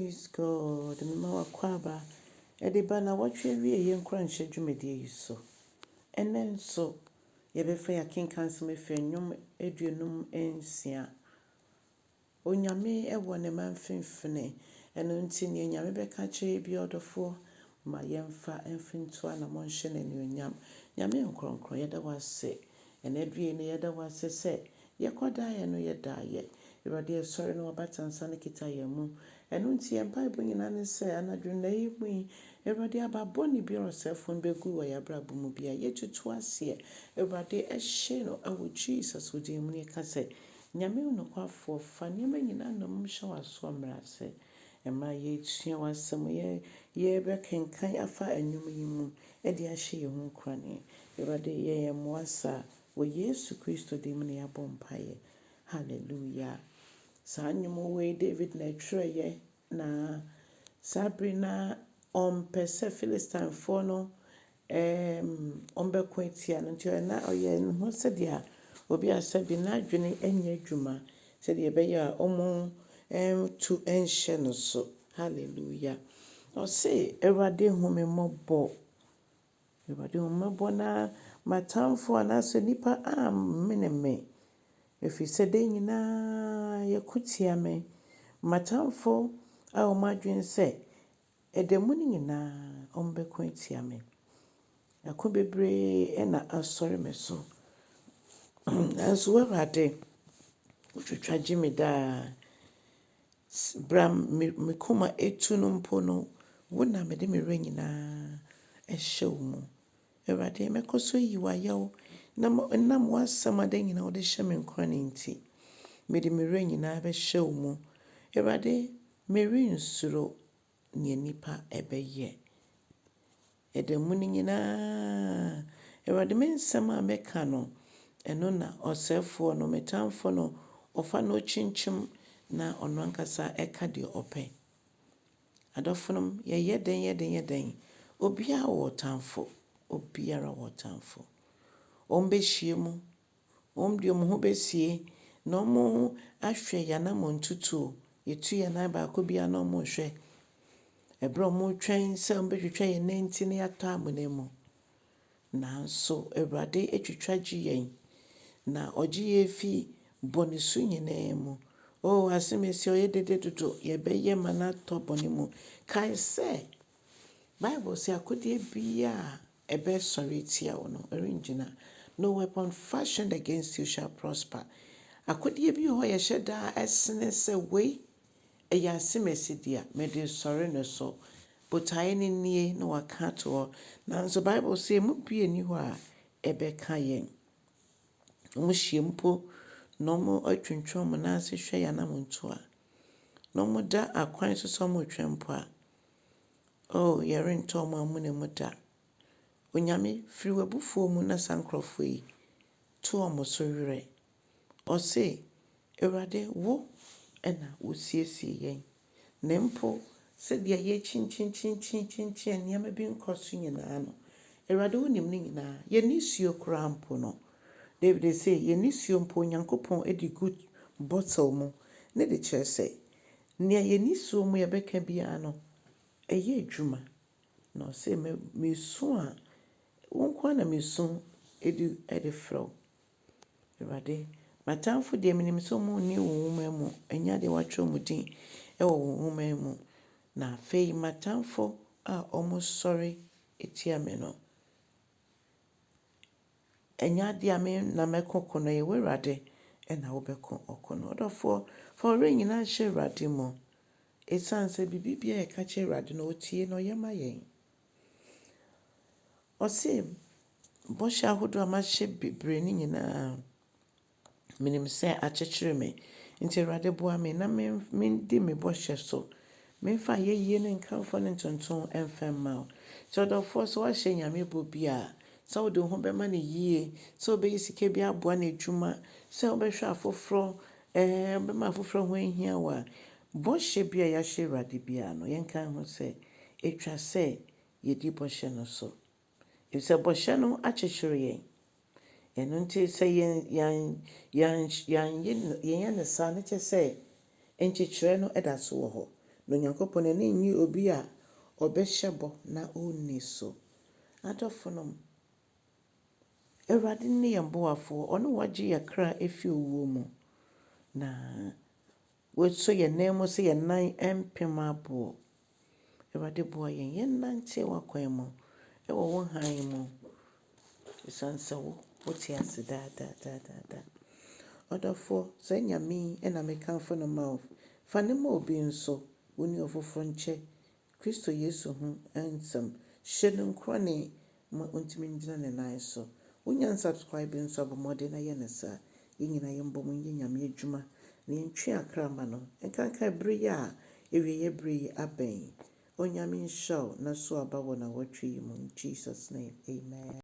Praise God. Mama wakwaba. Ediba na watwe wie ye nkora nhyɛ dwumadi yi so. Enen so yebefa ya kenkan se mefa nnwom aduonum ensia. Onyame ewo ne manfimfine. Eno nti ne nyame beka kye bi odofo ma yemfa emfinto ana monhye ne onyam. Nyame nkronkron yeda wase. Enadue ne yeda wase se yekoda ye no yeda ye. Irade sori no batansa ne kita ye mu. Eno nti empa ibu nyina ne se anadwuna yi mu Irade ababoni bi osefon begu wa yabra bumu bia yetutu ase. Irade ehye no awo Jesus odi mu ne ka se nyame unokwafo fa nyame nyina no mhye waso mrase. Ema ye tua wasem ye be kenkan afa enwum yi mu e de ahye ye ho krane. Irade ye moasa wo Yesu Kristo de mu ne yabompaye. Hallelujah. Sa nyumo we David na treye na Sabrina pese Philistine for no ombeko etia no nti na oye no se dia obi asabi na adwene enya adwuma se dia be ya omo to enhye no so. Hallelujah. O se Ewrade home mobo. Ewrade home mobo na matamfo anaso nipa meneme. Efi se de nyina yakutia me matamfo a o madwen se edemu ni nyina ombeko etia me. Akobebre na asori me so. Aso Ewrade utwitwa jimi da bram me koma etu no mpo no wona me de me re nyina ehye mu. Ewrade mekoso yiwa yaw na mo asama de nyina wo de hye me nkwa ne nti me de me re nyina be hye mu. Ewrade me re nsuro ne nipa ebeye. Edemu ni nyina Ewrade me nsem a meka no eno na osefo no metamfo no ofa no chinchim na ono ankasa eka de ope. Adofonom ye yeden obia wo tamfo obiara wo tamfo. Ombe hyiemu omde ho besie no mo ahwe ya na montutu yetu ya na ba ko bia no mo hwe. Ebro mo twen se ombetwetwa ye nenti ne ato amonemu. Nanso Ewrade etwetwa giyen na ogiye fi bonisu nyinemu. Oh asemesi oyedede dodo ye beye mana to bonemu. Kai se Bible say akodi bia ebe sorry tia wono oringina. No weapon fashioned against you shall prosper. Akodi bi ho ye hyeda esene se we eya asemesi dia me de sorry no so. Botaye ni nie no wakato. Nanso Bible say mu bie ni ho a ebe kayen. Mu hyiempo no mo atwintwom na ase hwe ya na monto a. No mo da akwan so mo twempo a. Oh yerento mo amune mo da. Onyame firi wabufuo mu na sankrofo yi to omo so were. O se Ewrade wo ena wo siesie yen. Nempo se dia ye chin niam bi nkoso nyina no. Ewrade wonim ni nyina ye nisuo krampo no. David say ye nisuo mpo Nyankopon edi good bottle mu ne de kire say ne ye nisuo mu ye beka bia no eye adwuma no say me so a wonkwa na me so edi fro. Ewrade matamfo de minim so mu ni wo mu enya de watwo mu din e wo wo mu na fei matamfo a omo sorry etia me no. Enya dia me na mekoko no ye Ewrade na wo beko okono odofo for re nyina hye Ewrade mo esanse bibibia e ka che Ewrade no otie no yema yen. O se bo sha hodo ma hye bibre ni nyina minim se achechire me nti Ewrade boa me na me di me bo hye so me fa ye ne nkanfo ne tonton emfemma so odofo so wa hye nyame bo bia so wo de ho be ma ne yie so be yisike bia aboa na adwuma so be hwe afoforo be ma afoforo ho ahia wa bo hye bia ya hye Ewrade bia no yenkan ho se etwa se ye di bo hye no so if se bo hye no achechire yen eno nti se yan ne sa ne che se enchichire no eda so wo ho na Onyankopɔn ani nyi obi a ɔbɛhyɛ bɔ na ɔnni so. Adɔfonom, Awurade ne yɛn boafoɔ, ɔno wɔgye yɛ kra efi owuo mu. Na wɔso yɛn nan mu sɛ yɛn nan mpem aboɔ. Awurade boa yɛn, yɛnnante w'akwan mu, ɛwɔ wo hann mu. Ɛsiane sɛ wote ase daadaadaada. Ɔdɔfoɔ, saa Nyame yi ɛna mekamfo no ma wo. Fa ne ma obi nso, wo ne ɔfoforɔ nkyɛ Kristo Yesu ho nsɛm. Hyɛ no nkorane ma ɔntumi ngyina ne nan so. Wonya nsubscribe nso abɔ mmɔden na yɛ ne saa. Yɛn nyinaa yɛmbɔ mu nyɛ Nyame adwuma na yɛntwe akra ma no. Nkanka bere yi a awieeɛ bere yi abɛn. Onyame nhyira wo na so aba wɔ na wɔtwe yi mu. In Jesus' name, amen.